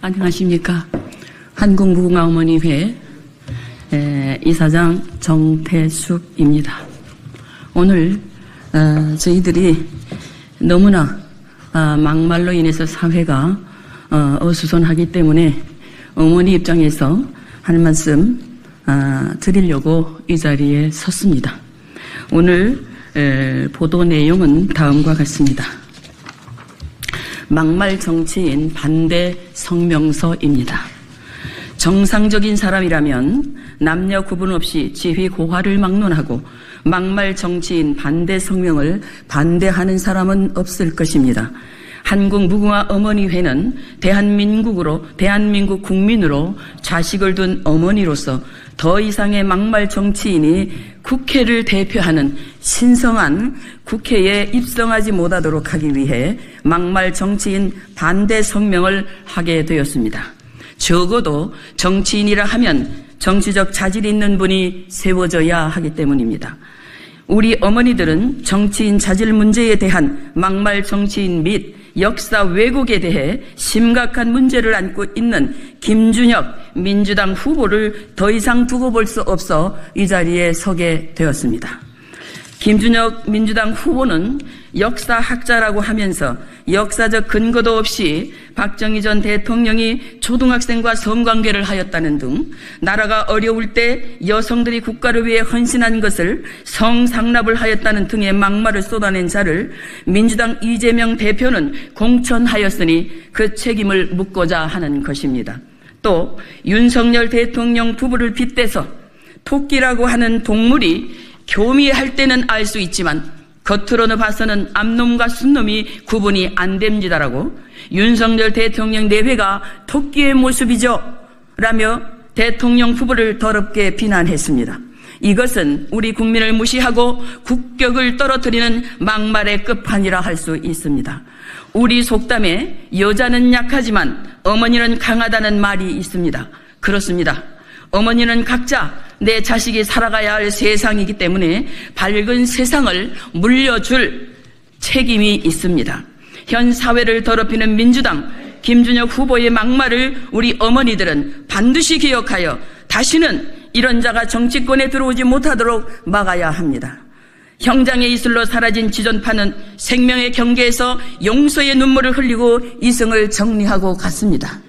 안녕하십니까. 한국무궁화어머니회 이사장 정태숙입니다. 오늘 저희들이 너무나 막말로 인해서 사회가 어수선하기 때문에 어머니 입장에서 할 말씀 드리려고 이 자리에 섰습니다. 오늘 보도 내용은 다음과 같습니다. 막말 정치인 반대 성명서입니다. 정상적인 사람이라면 남녀 구분 없이 지휘 고하를 막론하고 막말 정치인 반대 성명을 반대하는 사람은 없을 것입니다. 한국무궁화어머니회는 대한민국 국민으로 자식을 둔 어머니로서 더 이상의 막말 정치인이 국회를 대표하는 신성한 국회에 입성하지 못하도록 하기 위해 막말 정치인 반대 성명을 하게 되었습니다. 적어도 정치인이라 하면 정치적 자질이 있는 분이 세워져야 하기 때문입니다. 우리 어머니들은 정치인 자질 문제에 대한 막말 정치인 및 역사 왜곡에 대해 심각한 문제를 안고 있는 김준혁 민주당 후보를 더 이상 두고 볼 수 없어 이 자리에 서게 되었습니다. 김준혁 민주당 후보는 역사학자라고 하면서 역사적 근거도 없이 박정희 전 대통령이 초등학생과 성관계를 하였다는 등 나라가 어려울 때 여성들이 국가를 위해 헌신한 것을 성상납을 하였다는 등의 막말을 쏟아낸 자를 민주당 이재명 대표는 공천하였으니 그 책임을 묻고자 하는 것입니다. 또 윤석열 대통령 부부를 빗대서 토끼라고 하는 동물이 교미할 때는 알 수 있지만 겉으로는 봐서는 암놈과 순놈이 구분이 안 됩니다라고 윤석열 대통령 내외가 토끼의 모습이죠 라며 대통령 후보를 더럽게 비난했습니다. 이것은 우리 국민을 무시하고 국격을 떨어뜨리는 막말의 끝판이라 할 수 있습니다. 우리 속담에 여자는 약하지만 어머니는 강하다는 말이 있습니다. 그렇습니다. 어머니는 각자 내 자식이 살아가야 할 세상이기 때문에 밝은 세상을 물려줄 책임이 있습니다. 현 사회를 더럽히는 민주당 김준혁 후보의 막말을 우리 어머니들은 반드시 기억하여 다시는 이런 자가 정치권에 들어오지 못하도록 막아야 합니다. 형장의 이슬로 사라진 지존파는 생명의 경계에서 용서의 눈물을 흘리고 이승을 정리하고 갔습니다.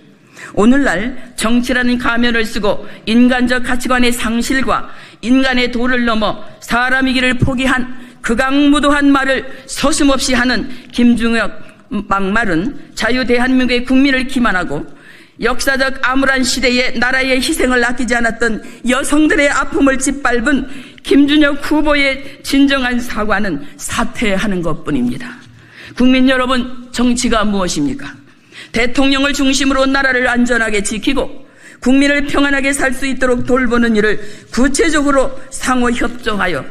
오늘날 정치라는 가면을 쓰고 인간적 가치관의 상실과 인간의 도를 넘어 사람이기를 포기한 극악무도한 말을 서슴없이 하는 김준혁 막말은 자유 대한민국의 국민을 기만하고 역사적 암울한 시대에 나라의 희생을 아끼지 않았던 여성들의 아픔을 짓밟은 김준혁 후보의 진정한 사과는 사퇴하는 것뿐입니다. 국민 여러분, 정치가 무엇입니까? 대통령을 중심으로 나라를 안전하게 지키고 국민을 평안하게 살 수 있도록 돌보는 일을 구체적으로 상호 협조하여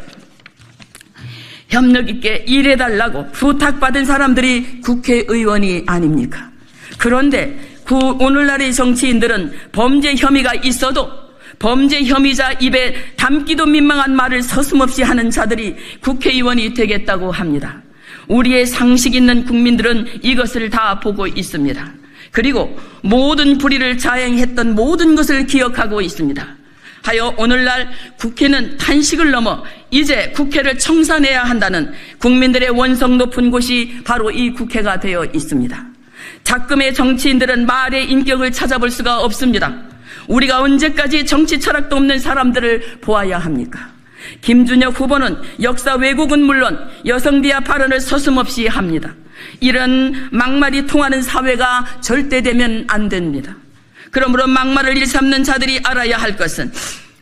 협력 있게 일해달라고 부탁받은 사람들이 국회의원이 아닙니까? 그런데 오늘날의 정치인들은 범죄 혐의가 있어도 범죄 혐의자 입에 담기도 민망한 말을 서슴없이 하는 자들이 국회의원이 되겠다고 합니다. 우리의 상식 있는 국민들은 이것을 다 보고 있습니다. 그리고 모든 불의를 자행했던 모든 것을 기억하고 있습니다. 하여 오늘날 국회는 탄식을 넘어 이제 국회를 청산해야 한다는 국민들의 원성 높은 곳이 바로 이 국회가 되어 있습니다. 작금의 정치인들은 말의 인격을 찾아볼 수가 없습니다. 우리가 언제까지 정치 철학도 없는 사람들을 보아야 합니까? 김준혁 후보는 역사 왜곡은 물론 여성 비하 발언을 서슴없이 합니다. 이런 막말이 통하는 사회가 절대 되면 안 됩니다. 그러므로 막말을 일삼는 자들이 알아야 할 것은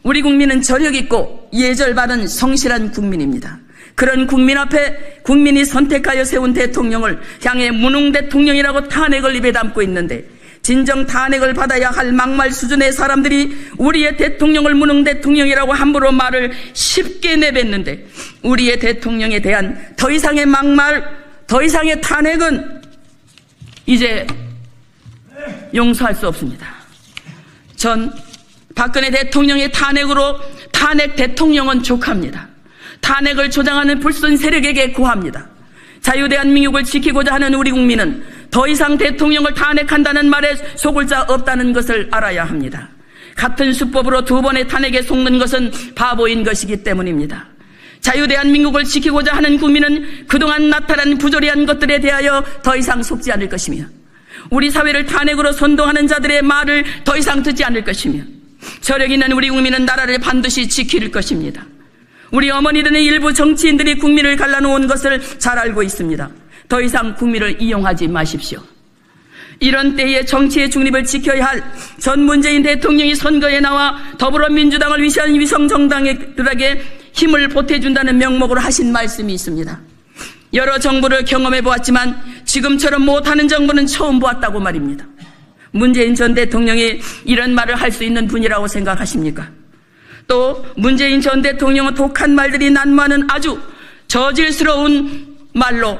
우리 국민은 저력 있고 예절 바른 성실한 국민입니다. 그런 국민 앞에 국민이 선택하여 세운 대통령을 향해 무능 대통령이라고 탄핵을 입에 담고 있는데 진정 탄핵을 받아야 할 막말 수준의 사람들이 우리의 대통령을 무능 대통령이라고 함부로 말을 쉽게 내뱉는데 우리의 대통령에 대한 더 이상의 막말, 더 이상의 탄핵은 이제 용서할 수 없습니다. 전 박근혜 대통령의 탄핵으로 탄핵 대통령은 족합니다. 탄핵을 조장하는 불순 세력에게 구합니다. 자유대한민국을 지키고자 하는 우리 국민은 더 이상 대통령을 탄핵한다는 말에 속을 자 없다는 것을 알아야 합니다. 같은 수법으로 두 번의 탄핵에 속는 것은 바보인 것이기 때문입니다. 자유대한민국을 지키고자 하는 국민은 그동안 나타난 부조리한 것들에 대하여 더 이상 속지 않을 것이며, 우리 사회를 탄핵으로 선동하는 자들의 말을 더 이상 듣지 않을 것이며, 저력 있는 우리 국민은 나라를 반드시 지킬 것입니다. 우리 어머니들은 일부 정치인들이 국민을 갈라놓은 것을 잘 알고 있습니다. 더 이상 국민을 이용하지 마십시오. 이런 때에 정치의 중립을 지켜야 할 전 문재인 대통령이 선거에 나와 더불어민주당을 위시한 위성정당들에게 힘을 보태준다는 명목으로 하신 말씀이 있습니다. 여러 정부를 경험해 보았지만 지금처럼 못하는 정부는 처음 보았다고 말입니다. 문재인 전 대통령이 이런 말을 할 수 있는 분이라고 생각하십니까? 또 문재인 전 대통령은 독한 말들이 난무하는 아주 저질스러운 말로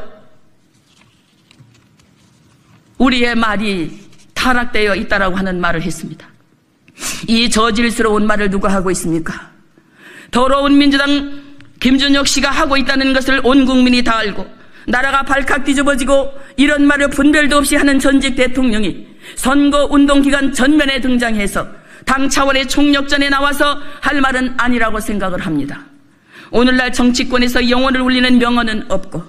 우리의 말이 타락되어 있다라고 하는 말을 했습니다. 이 저질스러운 말을 누가 하고 있습니까? 더러운 민주당 김준혁 씨가 하고 있다는 것을 온 국민이 다 알고 나라가 발칵 뒤집어지고 이런 말을 분별도 없이 하는 전직 대통령이 선거운동 기간 전면에 등장해서 당 차원의 총력전에 나와서 할 말은 아니라고 생각을 합니다. 오늘날 정치권에서 영혼을 울리는 명언은 없고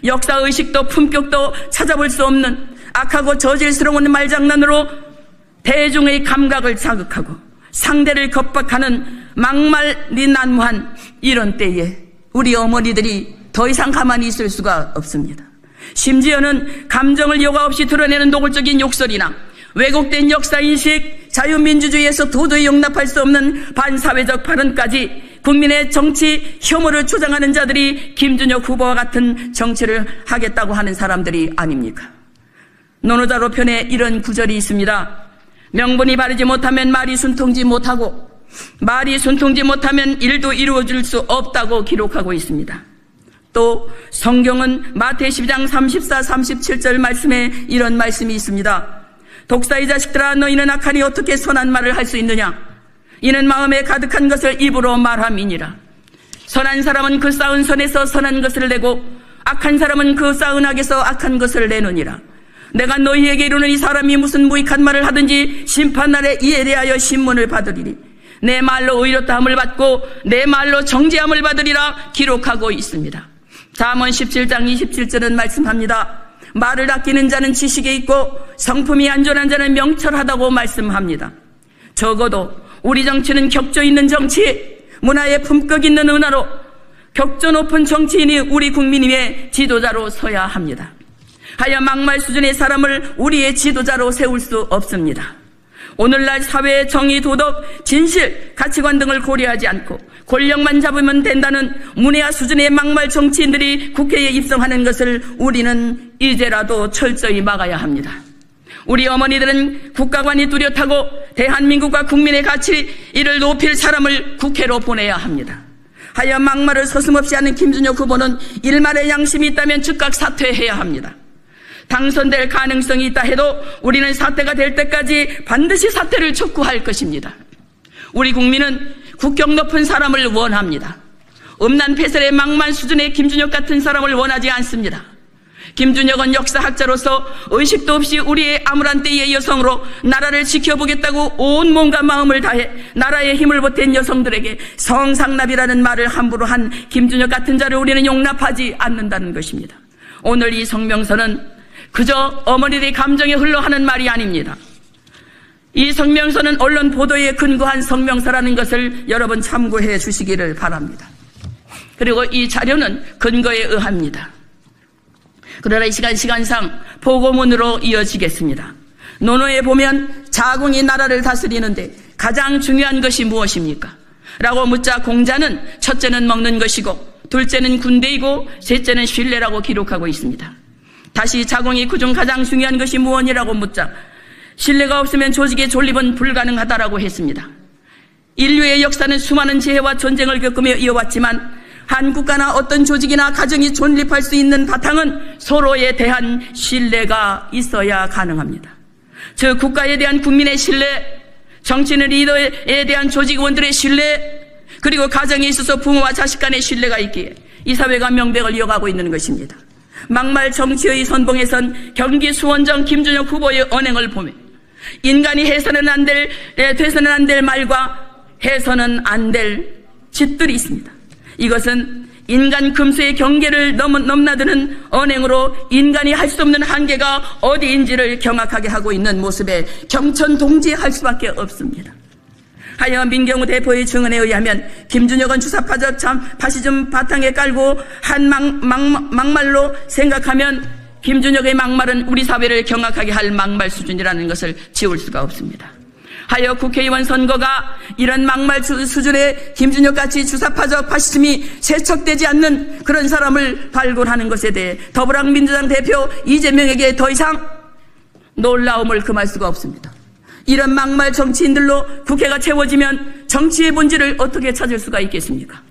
역사의식도 품격도 찾아볼 수 없는 악하고 저질스러운 말장난으로 대중의 감각을 자극하고 상대를 겁박하는 막말이 난무한 이런 때에 우리 어머니들이 더 이상 가만히 있을 수가 없습니다. 심지어는 감정을 여과 없이 드러내는 노골적인 욕설이나 왜곡된 역사인식, 자유민주주의에서 도저히 용납할 수 없는 반사회적 발언까지 국민의 정치 혐오를 주장하는 자들이 김준혁 후보와 같은 정치를 하겠다고 하는 사람들이 아닙니까? 논어자로 편에 이런 구절이 있습니다. 명분이 바르지 못하면 말이 순통지 못하고 말이 순통지 못하면 일도 이루어질 수 없다고 기록하고 있습니다. 또 성경은 마태 12장 34, 37절 말씀에 이런 말씀이 있습니다. 독사의 자식들아, 너희는 악하니 어떻게 선한 말을 할 수 있느냐? 이는 마음에 가득한 것을 입으로 말함이니라. 선한 사람은 그 쌓은 선에서 선한 것을 내고 악한 사람은 그 쌓은 악에서 악한 것을 내느니라. 내가 너희에게 이르노니 사람이 무슨 무익한 말을 하든지 심판날에 이에 대하여 신문을 받으리니 내 말로 의롭다함을 받고 내 말로 정죄함을 받으리라 기록하고 있습니다. 잠언 17장 27절은 말씀합니다. 말을 아끼는 자는 지식에 있고 성품이 안전한 자는 명철하다고 말씀합니다. 적어도 우리 정치는 격조 있는 정치, 문화의 품격 있는 은하로 격조 높은 정치인이 우리 국민 위에 지도자로 서야 합니다. 하여 막말 수준의 사람을 우리의 지도자로 세울 수 없습니다. 오늘날 사회의 정의, 도덕, 진실, 가치관 등을 고려하지 않고 권력만 잡으면 된다는 문외한 수준의 막말 정치인들이 국회에 입성하는 것을 우리는 이제라도 철저히 막아야 합니다. 우리 어머니들은 국가관이 뚜렷하고 대한민국과 국민의 가치 이를 높일 사람을 국회로 보내야 합니다. 하여 막말을 서슴없이 하는 김준혁 후보는 일말의 양심이 있다면 즉각 사퇴해야 합니다. 당선될 가능성이 있다 해도 우리는 사퇴가 될 때까지 반드시 사퇴를 촉구할 것입니다. 우리 국민은 국격 높은 사람을 원합니다. 음란패설의 막말 수준의 김준혁 같은 사람을 원하지 않습니다. 김준혁은 역사학자로서 의식도 없이 우리의 암울한 때의 여성으로 나라를 지켜보겠다고 온 몸과 마음을 다해 나라에 힘을 보탠 여성들에게 성상납이라는 말을 함부로 한 김준혁 같은 자를 우리는 용납하지 않는다는 것입니다. 오늘 이 성명서는 그저 어머니들의 감정에 흘러하는 말이 아닙니다. 이 성명서는 언론 보도에 근거한 성명서라는 것을 여러분 참고해 주시기를 바랍니다. 그리고 이 자료는 근거에 의합니다. 그러나 이 시간상 보고문으로 이어지겠습니다. 논어에 보면 자궁이 나라를 다스리는데 가장 중요한 것이 무엇입니까? 라고 묻자 공자는 첫째는 먹는 것이고 둘째는 군대이고 셋째는 신뢰라고 기록하고 있습니다. 다시 자궁이 그중 가장 중요한 것이 무엇이라고 묻자 신뢰가 없으면 조직의 존립은 불가능하다라고 했습니다. 인류의 역사는 수많은 재해와 전쟁을 겪으며 이어왔지만 한 국가나 어떤 조직이나 가정이 존립할 수 있는 바탕은 서로에 대한 신뢰가 있어야 가능합니다. 즉 국가에 대한 국민의 신뢰, 정치인 리더에 대한 조직원들의 신뢰, 그리고 가정에 있어서 부모와 자식 간의 신뢰가 있기에 이 사회가 명백을 이어가고 있는 것입니다. 막말 정치의 선봉에선 경기 수원정 김준혁 후보의 언행을 보면 인간이 돼서는 안 될 말과 해서는 안 될 짓들이 있습니다. 이것은 인간 금수의 경계를 넘나드는 언행으로 인간이 할 수 없는 한계가 어디인지를 경악하게 하고 있는 모습에 경천동지할 수밖에 없습니다. 하여 민경우 대표의 증언에 의하면 김준혁은 주사파적 파시즘 바탕에 깔고 한 막말로 생각하면 김준혁의 막말은 우리 사회를 경악하게 할 막말 수준이라는 것을 지울 수가 없습니다. 하여 국회의원 선거가 이런 막말 수준의 김준혁같이 주사파적 파시즘이 세척되지 않는 그런 사람을 발굴하는 것에 대해 더불어민주당 대표 이재명에게 더 이상 놀라움을 금할 수가 없습니다. 이런 막말 정치인들로 국회가 채워지면 정치의 본질을 어떻게 찾을 수가 있겠습니까?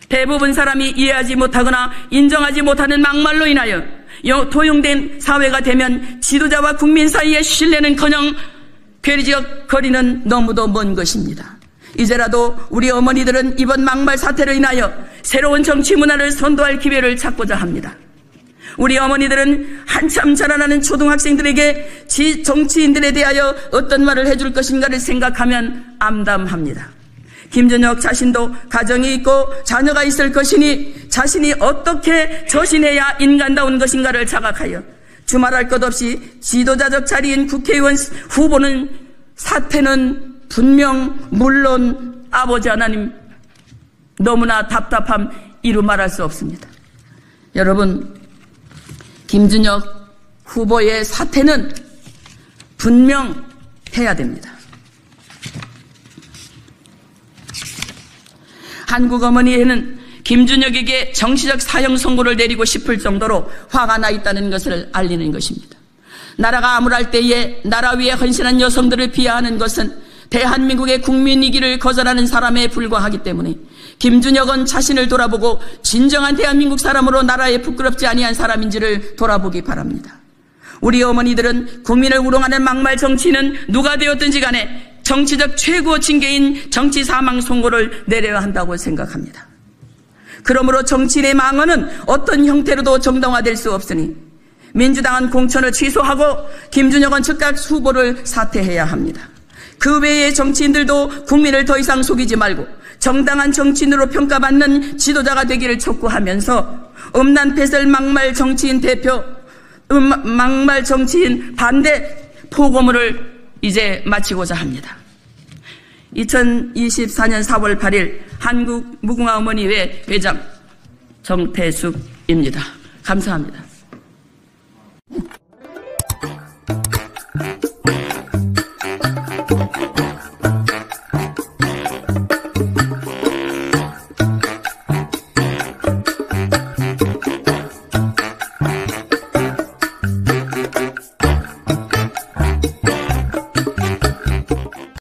대부분 사람이 이해하지 못하거나 인정하지 못하는 막말로 인하여 도용된 사회가 되면 지도자와 국민 사이의 신뢰는커녕 괴리적 거리는 너무도 먼 것입니다. 이제라도 우리 어머니들은 이번 막말 사태로 인하여 새로운 정치 문화를 선도할 기회를 찾고자 합니다. 우리 어머니들은 한참 자라나는 초등학생들에게 정치인들에 대하여 어떤 말을 해줄 것인가를 생각하면 암담합니다. 김준혁 자신도 가정이 있고 자녀가 있을 것이니 자신이 어떻게 저신해야 인간다운 것인가를 자각하여 주말할 것 없이 지도자적 자리인 국회의원 후보는 사태는 분명 물론 아버지 하나님 너무나 답답함 이루 말할 수 없습니다. 여러분, 김준혁 후보의 사태는 분명해야 됩니다. 한국 어머니에는 김준혁에게 정치적 사형 선고를 내리고 싶을 정도로 화가 나 있다는 것을 알리는 것입니다. 나라가 암울할 때에 나라 위에 헌신한 여성들을 비하하는 것은 대한민국의 국민이기를 거절하는 사람에 불과하기 때문에 김준혁은 자신을 돌아보고 진정한 대한민국 사람으로 나라에 부끄럽지 아니한 사람인지를 돌아보기 바랍니다. 우리 어머니들은 국민을 우롱하는 막말 정치인은 누가 되었든지 간에 정치적 최고 징계인 정치 사망 선고를 내려야 한다고 생각합니다. 그러므로 정치인의 망언은 어떤 형태로도 정당화될 수 없으니 민주당은 공천을 취소하고 김준혁은 즉각 후보를 사퇴해야 합니다. 그 외의 정치인들도 국민을 더 이상 속이지 말고 정당한 정치인으로 평가받는 지도자가 되기를 촉구하면서 음란패설 막말 정치인 대표 막말 정치인 반대 포고문을 이제 마치고자 합니다. 2024년 4월 8일 한국무궁화어머니회 회장 정태숙입니다. 감사합니다.